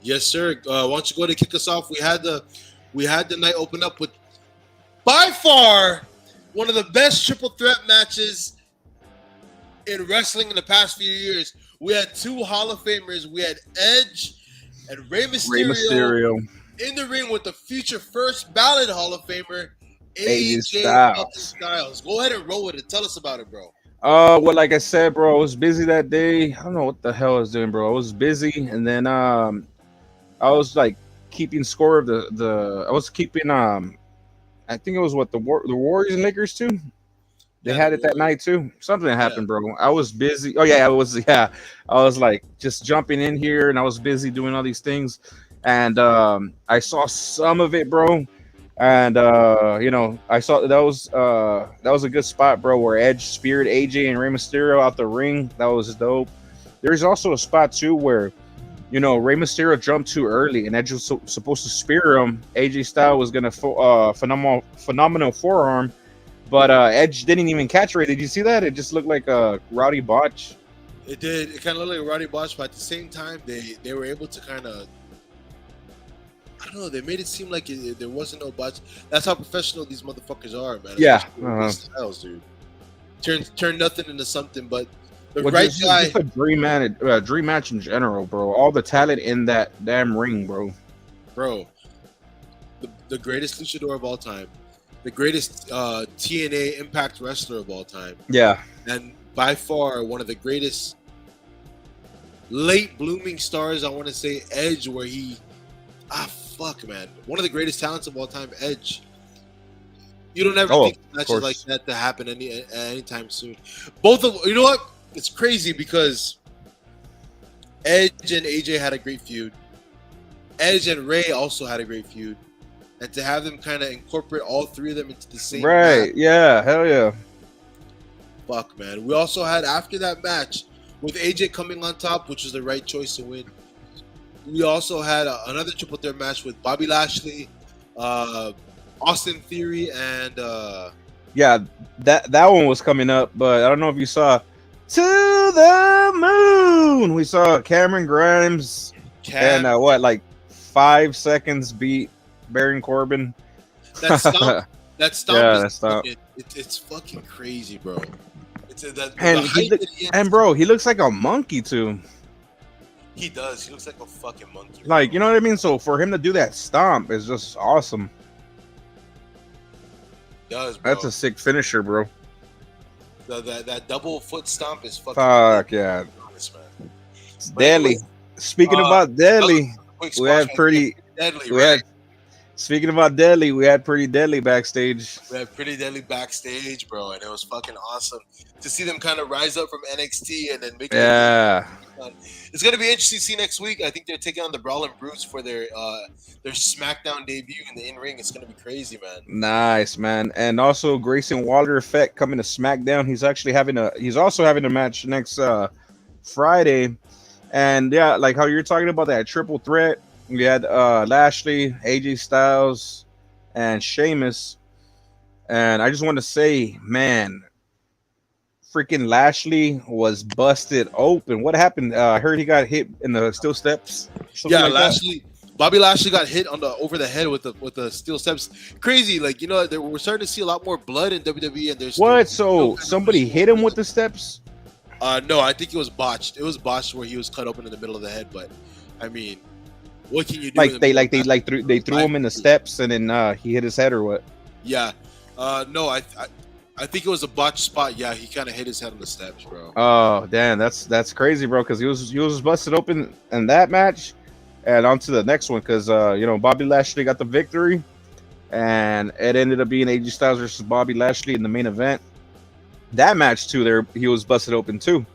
Yes, sir. Why don't you go ahead and kick us off? We had the night open up with by far one of the best triple threat matches in wrestling in the past few years. We had two Hall of Famers. We had Edge and Rey Mysterio in the ring with the future first ballot Hall of Famer, AJ Styles. Go ahead and roll with it. Tell us about it, bro.
Well, like I said, bro, I was busy that day. I don't know what the hell I was doing, bro. I was busy, and then I was like keeping score of the. I was keeping I think it was what the Warriors and Lakers too. They had it that night too. Something happened, bro. I was busy. Oh yeah, I was like just jumping in here, and I was busy doing all these things, and I saw some of it, bro. And you know, I saw that was a good spot, bro, where Edge speared AJ and Rey Mysterio out the ring. That was dope. There's also a spot too where, you know, Rey Mysterio jumped too early and Edge was supposed to spear him. AJ Styles was gonna phenomenal forearm, but Edge didn't even catch Rey. Did you see that? It just looked like a rowdy botch.
It did. It kind of looked like a rowdy botch, but at the same time, they were able to kind of, I don't know, they made it seem like there wasn't no botch. That's how professional these motherfuckers are, man.
Yeah.
Styles, dude. Turn nothing into something, but the
well,
right guy.
Just a dream match in general, bro. All the talent in that damn ring, bro.
Bro, the greatest luchador of all time, the greatest TNA Impact wrestler of all time.
Yeah.
And by far one of the greatest late blooming stars, I want to say, Edge, where he fuck, man. One of the greatest talents of all time, Edge. You don't ever think matches like that to happen anytime soon. Both of you know what? It's crazy because Edge and AJ had a great feud. Edge and Rey also had a great feud. And to have them kind of incorporate all three of them into the same match,
yeah, hell yeah.
Fuck, man. We also had, after that match, with AJ coming on top, which was the right choice to win, we also had another triple threat match with Bobby Lashley, Austin Theory, and
yeah, that one was coming up, but I don't know if you saw To the Moon. We saw Cameron Grimes and like 5 seconds beat Baron Corbin.
That stomp,
that stomp.
It's fucking crazy, bro.
And bro, he looks like a monkey too.
He does. He looks like a fucking monkey. Bro.
Like, you know what I mean? So for him to do that stomp is just awesome.
He does, bro.
That's a sick finisher, bro.
That double foot stomp is fucking.
Fuck yeah.
Honest, man.
Deadly. Speaking about deadly, we had pretty
deadly.
Speaking about deadly, we had pretty deadly backstage.
We had pretty deadly backstage, bro, and it was fucking awesome to see them kind of rise up from NXT and then make it.
Yeah.
It's gonna be interesting to see next week. I think they're taking on the Brawling Brutes for their SmackDown debut in the in-ring. It's gonna be crazy, man.
Nice, man. And also Grayson Waller effect coming to SmackDown. He's also having a match next Friday. And yeah, like how you're talking about that triple threat. We had Lashley, AJ Styles, and Sheamus. And I just want to say, man, freaking Lashley was busted open. What happened? I heard he got hit in the steel steps.
Yeah, like Bobby Lashley got hit over the head with the steel steps. Crazy, like, you know, we're starting to see a lot more blood in WWE. And there's
what? So somebody hit him with the steps?
No, I think it was botched. It was botched where he was cut open in the middle of the head. But I mean, what can you do?
They threw him in the steps and then he hit his head or what?
Yeah. No, I think it was a botched spot. Yeah, he kind of hit his head on the steps, bro.
Oh, damn, that's crazy, bro. Because he was busted open in that match, and on to the next one. Because you know, Bobby Lashley got the victory, and it ended up being AJ Styles versus Bobby Lashley in the main event. That match too, there he was busted open too.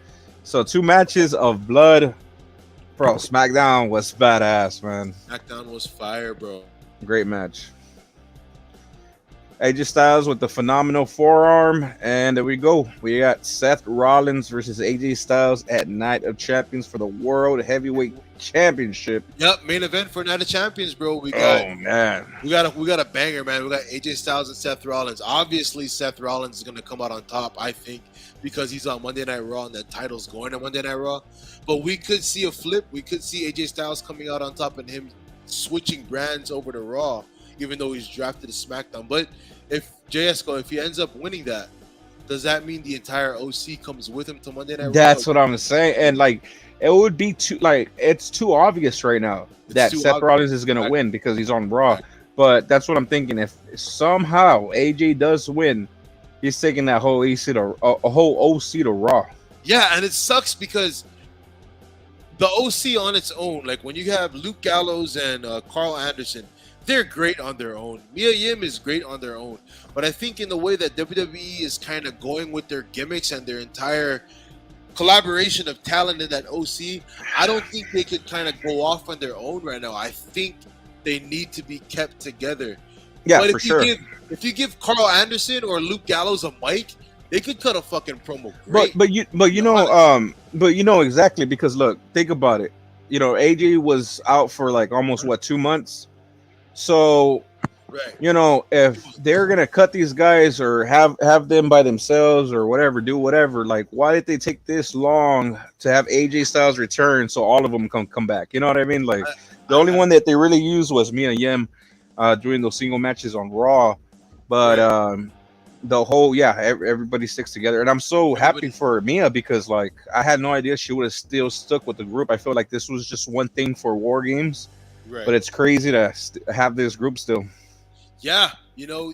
So 2 matches of blood. Bro, SmackDown was badass, man.
SmackDown was fire, bro.
Great match. AJ Styles with the phenomenal forearm, and there we go. We got Seth Rollins versus AJ Styles at Night of Champions for the World Heavyweight Championship.
Yep, main event for Night of Champions, bro.
Oh man,
We got a banger, man. We got AJ Styles and Seth Rollins. Obviously, Seth Rollins is gonna come out on top, I think, because he's on Monday Night Raw and the title's going to Monday Night Raw. But we could see a flip. We could see AJ Styles coming out on top and him switching brands over to Raw, even though he's drafted to SmackDown. But if JSCO, if he ends up winning that, does that mean the entire OC comes with him to Monday Night Raw?
that's what I'm saying. And like, it would be too it's too obvious right now that Seth Rollins is gonna win because he's on Raw.
Right.
But that's what I'm thinking. If somehow AJ does win, he's taking that whole AC to a whole OC to Raw.
Yeah, and it sucks because the OC on its own, like when you have Luke Gallows and Carl Anderson, they're great on their own. Mia Yim is great on their own. But I think in the way that WWE is kind of going with their gimmicks and their entire collaboration of talent in that OC, I don't think they could kind of go off on their own right now. I think they need to be kept together.
Yeah,
but
for sure.
If you give Carl Anderson or Luke Gallows a mic, they could cut a fucking promo great.
But you know exactly, because look, think about it. You know, AJ was out for like almost 2 months. So
right.
you know, if they're gonna cut these guys or have them by themselves or whatever, do whatever, like why did they take this long to have AJ Styles return so all of them come back? You know what I mean? Like the only one that they really used was Mia Yim doing those single matches on Raw. But the whole everybody sticks together, and I'm so happy for Mia because like I had no idea she would have still stuck with the group. I feel like this was just one thing for War Games,
Right.
but it's crazy to have this group still.
Yeah, you know,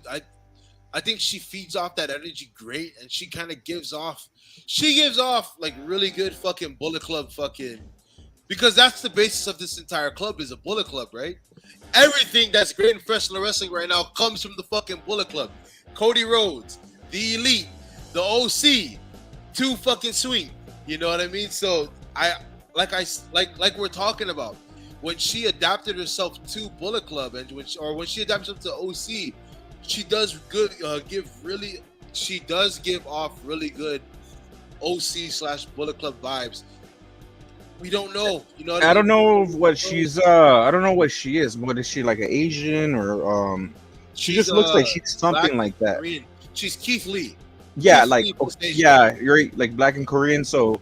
I think she feeds off that energy great, and she kind of gives off like really good fucking Bullet Club fucking, because that's the basis of this entire club is a Bullet Club, right? Everything that's great in professional wrestling right now comes from the fucking Bullet Club. Cody Rhodes, the Elite, the OC, Too Fucking Sweet. You know what I mean? So like we're talking about, when she adapted herself to Bullet Club and when she adapted herself to OC, she does give off really good OC/Bullet Club vibes. We don't know, you know.
I don't know what she's. I don't know what she is. What is she, like an Asian or She just looks like she's something like that.
Korean. She's Keith Lee.
Yeah,
Keith
like
Lee
yeah, you're right, like black and Korean. So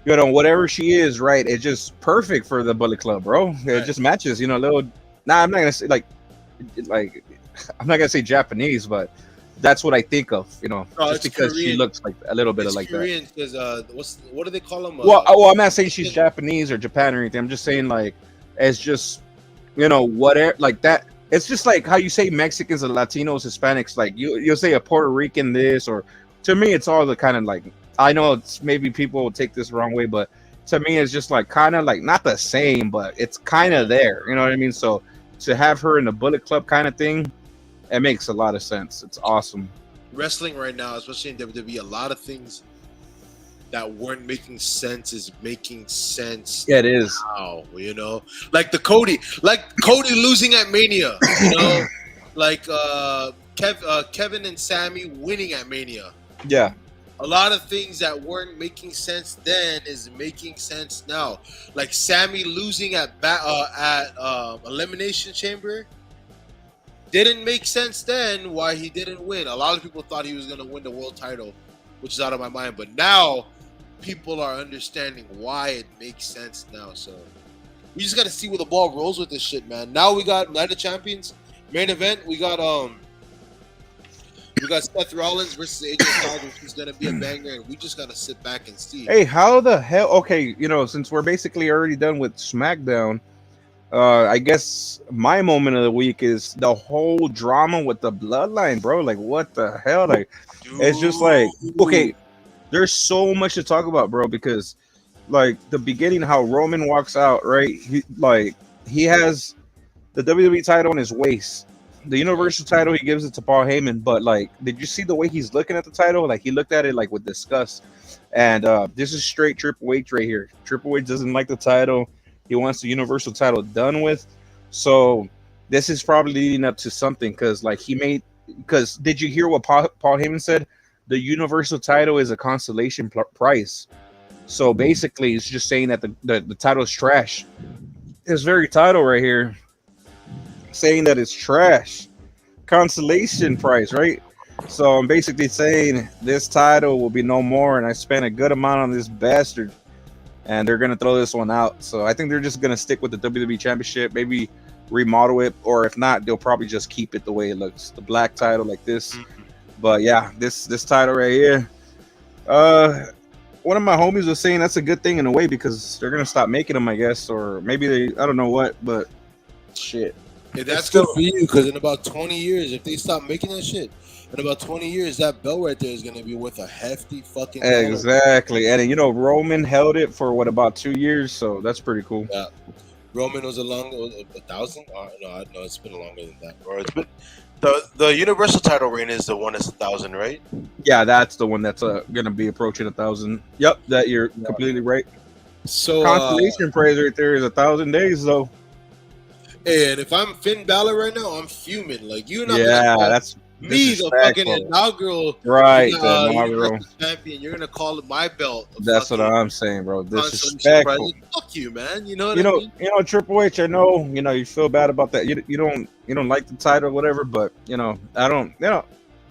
you know, whatever she is, right? It's just perfect for the Bullet Club, bro. It just matches. You know, little. Nah, I'm not gonna say like I'm not gonna say Japanese, but that's what I think of. You know, just because
Korean.
she looks like a little bit of like
Korean,
that.
because what do they call them?
Well, I'm not saying she's Japanese or Japan or anything. I'm just saying like it's just, you know, whatever like that. It's just like how you say Mexicans and Latinos, Hispanics. Like you'll say a Puerto Rican this, or to me, it's all the kind of like, I know it's maybe people will take this the wrong way, but to me, it's just like kind of like not the same, but it's kind of there. You know what I mean? So to have her in the Bullet Club kind of thing, it makes a lot of sense. It's awesome.
Wrestling right now, especially in WWE, a lot of things that weren't making sense is making sense.
Yeah, it is.
Now, you know, like Cody losing at Mania, you know, like Kevin and Sammy winning at Mania.
Yeah.
A lot of things that weren't making sense then is making sense now. Like Sammy losing at Elimination Chamber didn't make sense then. Why he didn't win? A lot of people thought he was going to win the world title, which is out of my mind. But now people are understanding why it makes sense now. So we just got to see where the ball rolls with this shit, man. Now we got Night of Champions main event. We got Seth Rollins versus AJ Styles, which is gonna be a banger, and we just gotta sit back and see.
Hey, how the hell? Okay, you know, since we're basically already done with SmackDown, I guess my moment of the week is the whole drama with the Bloodline, bro. Like, what the hell? Like, it's just like, okay, there's so much to talk about, bro, because like the beginning, how Roman walks out, right? He has the WWE title on his waist. The Universal title, he gives it to Paul Heyman, but like, did you see the way he's looking at the title? Like, he looked at it like with disgust. And this is straight Triple H right here. Triple H doesn't like the title. He wants the Universal title done with. So this is probably leading up to something, because like he made because did you hear what Paul Heyman said? The Universal title is a consolation prize. So basically, it's just saying that the title is trash. This very title right here, saying that it's trash. Consolation prize, right? So I'm basically saying this title will be no more, and I spent a good amount on this bastard, and they're gonna throw this one out. So I think they're just gonna stick with the WWE Championship, maybe remodel it, or if not, they'll probably just keep it the way it looks, the black title like this. But yeah, this title right here, one of my homies was saying that's a good thing in a way because they're gonna stop making them, I guess, or maybe I don't know what, but shit.
Hey, that's good for you because in about 20 years, if they stop making that shit, in about 20 years, that belt right there is gonna be worth a hefty fucking dollar.
Exactly. And Roman held it for what, about 2 years, so that's pretty cool.
Yeah. Roman was a 1,000? No, it's been longer than that. Or it's been the Universal title reign is the one that's 1,000, right?
Yeah, that's the one that's gonna be approaching 1,000. Yep, that you're completely right.
So
consolation prize right there is 1,000 days though.
Hey, and if I'm Finn Balor right now, I'm fuming. Like you know,
that's
me, the fucking inaugural
inaugural
champion. You're gonna call it my belt.
That's what I'm saying, bro. Disrespectful.
Fuck you, man. You know what I mean?
You know, Triple H. I know. You feel bad about that. You don't like the title, or whatever. But I don't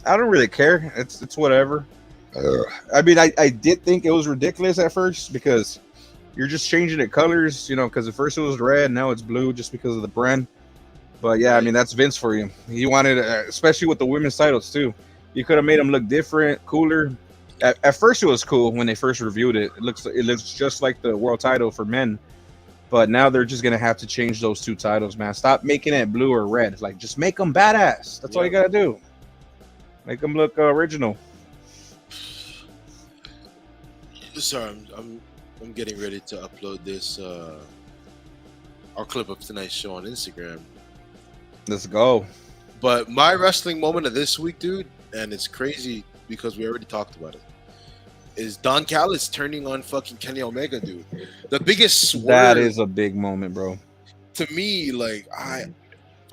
really care. It's whatever. I mean, I did think it was ridiculous at first because you're just changing the colors. Because at first it was red, now it's blue, just because of the brand. But yeah, I mean, that's Vince for you. He wanted, especially with the women's titles too. You could have made them look different, cooler. At first, it was cool when they first reviewed it. It looks just like the world title for men. But now they're just gonna have to change those two titles, man. Stop making it blue or red. Like, just make them badass. That's all you gotta do. Make them look original.
Sorry, I'm getting ready to upload this our clip of tonight's show on Instagram.
Let's go.
But my wrestling moment of this week, dude, and it's crazy because we already talked about it, is Don Callis turning on fucking Kenny Omega, dude. The biggest swerve.
That is a big moment, bro.
To me, like and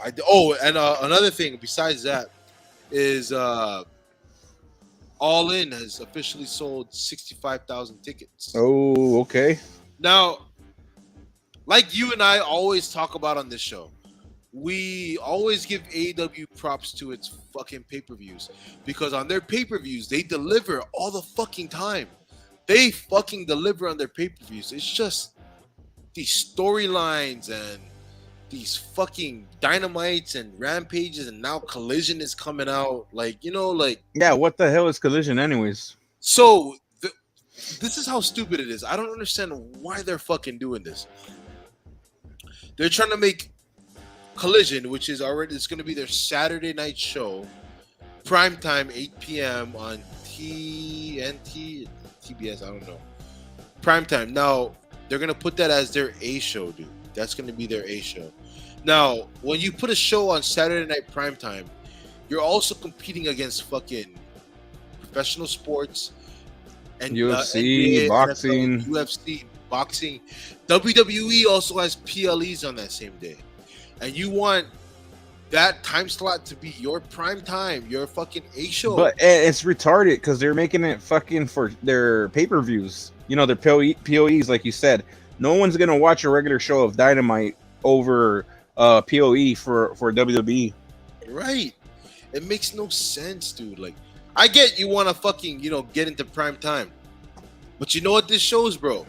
another thing besides that is All In has officially sold 65,000 tickets.
Oh, okay.
Now, like you and I always talk about on this show, we always give AEW props to its fucking pay-per-views because on their pay-per-views, they deliver all the fucking time. They fucking deliver on their pay-per-views. It's just these storylines and these fucking Dynamites and Rampages, and now Collision is coming out.
Yeah, what the hell is Collision anyways?
So this is how stupid it is. I don't understand why they're fucking doing this. They're trying to make Collision, which is it's going to be their Saturday night show, primetime 8 p.m. on TNT, TBS, I don't know. Primetime. Now, they're going to put that as their A show, dude. That's going to be their A show. Now, when you put a show on Saturday night primetime, you're also competing against fucking professional sports and
UFC,
NBA,
boxing.
NFL, UFC, boxing. WWE also has PLEs on that same day. And you want that time slot to be your prime time, your fucking A show.
But it's retarded because they're making it fucking for their pay-per-views. Their POEs, like you said. No one's going to watch a regular show of Dynamite over POE for WWE.
Right. It makes no sense, dude. Like, I get you want to fucking, get into prime time. But you know what this shows, bro?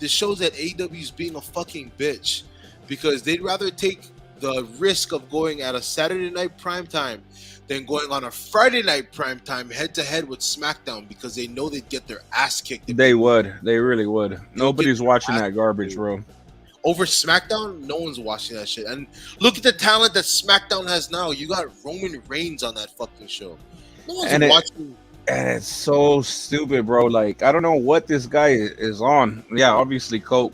This shows that AEW's being a fucking bitch because they'd rather take the risk of going at a Saturday night primetime than going on a Friday night primetime head-to-head with SmackDown because they know they'd get their ass kicked.
They would. They really would. Nobody's watching that garbage, bro.
Over SmackDown, no one's watching that shit. And look at the talent that SmackDown has now. You got Roman Reigns on that fucking show. No one's watching.
And it's so stupid, bro. Like, I don't know what this guy is on. Yeah, obviously Coke.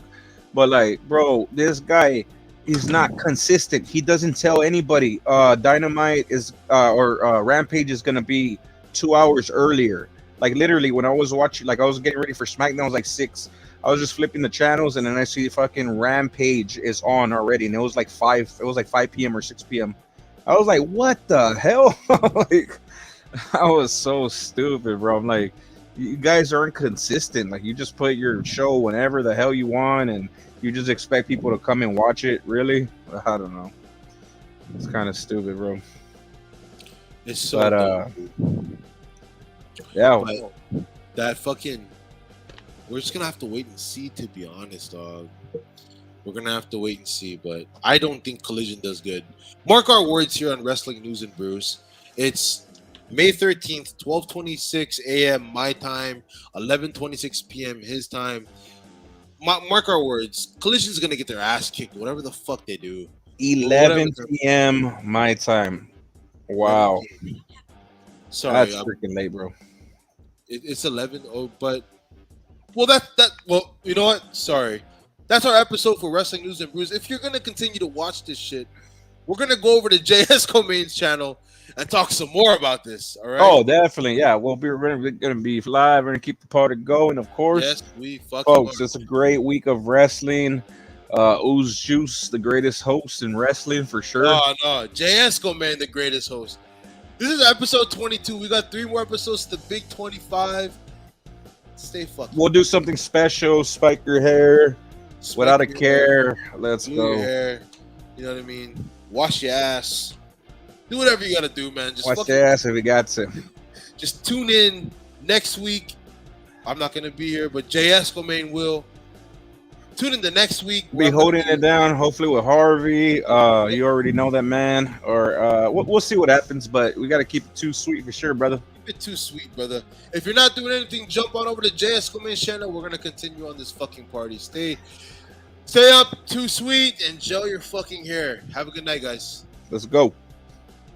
But, like, bro, this guy is not consistent. He doesn't tell anybody Dynamite is or Rampage is gonna be 2 hours earlier. Like, literally, when I was watching, like, I was getting ready for SmackDown, I was like 6. I was just flipping the channels, and then I see fucking Rampage is on already, and it was like 5 p.m. or 6 p.m. I was like, what the hell? Like, I was so stupid, bro. I'm like, you guys aren't consistent. Like, you just put your show whenever the hell you want, and you just expect people to come and watch it. Really? I don't know. It's kind of stupid, bro.
It's so
But
dumb.
yeah,
But that fucking, we're just gonna have to wait and see. To be honest, dog, we're gonna have to wait and see. But I don't think Collision does good. Mark our words here on Wrestling News and Brews. It's May 13th, 12:26 a.m. my time, 11:26 p.m. his time. Mark our words. Collision's gonna get their ass kicked, whatever the fuck they do.
11 p.m. my time. Wow,
Sorry,
that's freaking late, bro.
it's 11. Oh, but well, well, you know what? Sorry, that's our episode for Wrestling News and Brews. If you're gonna continue to watch this shit, we're gonna go over to JS Comain's channel and talk some more about this. All right?
Oh, definitely, yeah. We're gonna be live. We're gonna keep the party going, of course.
Yes, we fucking
Folks,
are.
it's a great week of wrestling. Ooze Juice, the greatest host in wrestling for sure.
No, JS Comain, the greatest host. This is episode 22. We got 3 more episodes to the big 25. Stay fucking.
We'll do something special. Spike your hair without a
Spike your
care. Let's
glue your
go.
hair. You know what I mean? Wash your ass. Do whatever you gotta do, man. Just
Watch
fucking,
your ass if we got to.
just tune in next week. I'm not gonna be here, but JS Comain will. Tune in the next week.
Be holding it down, hopefully with Harvey. You already know that man. Or we'll see what happens, but we got to keep it too sweet for sure, brother.
Keep it too sweet, brother. If you're not doing anything, jump on over to JS Comain's channel. We're gonna continue on this fucking party. Stay up, too sweet, and gel your fucking hair. Have a good night, guys.
Let's go.